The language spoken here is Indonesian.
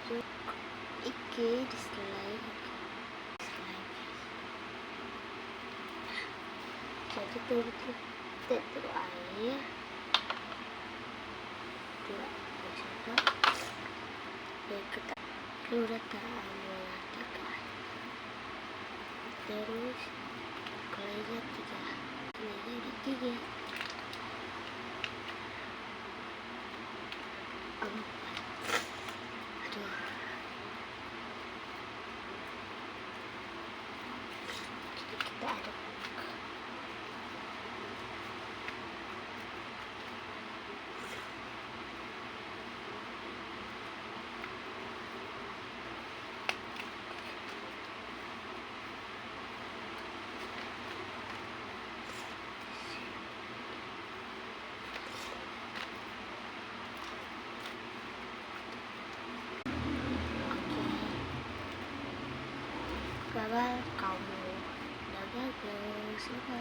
aduk iki diselai jadi taruh air dua satu ya kita udah meratakan terus kelainya tiga aduh kita aduk gagal kamu udah gagal semua.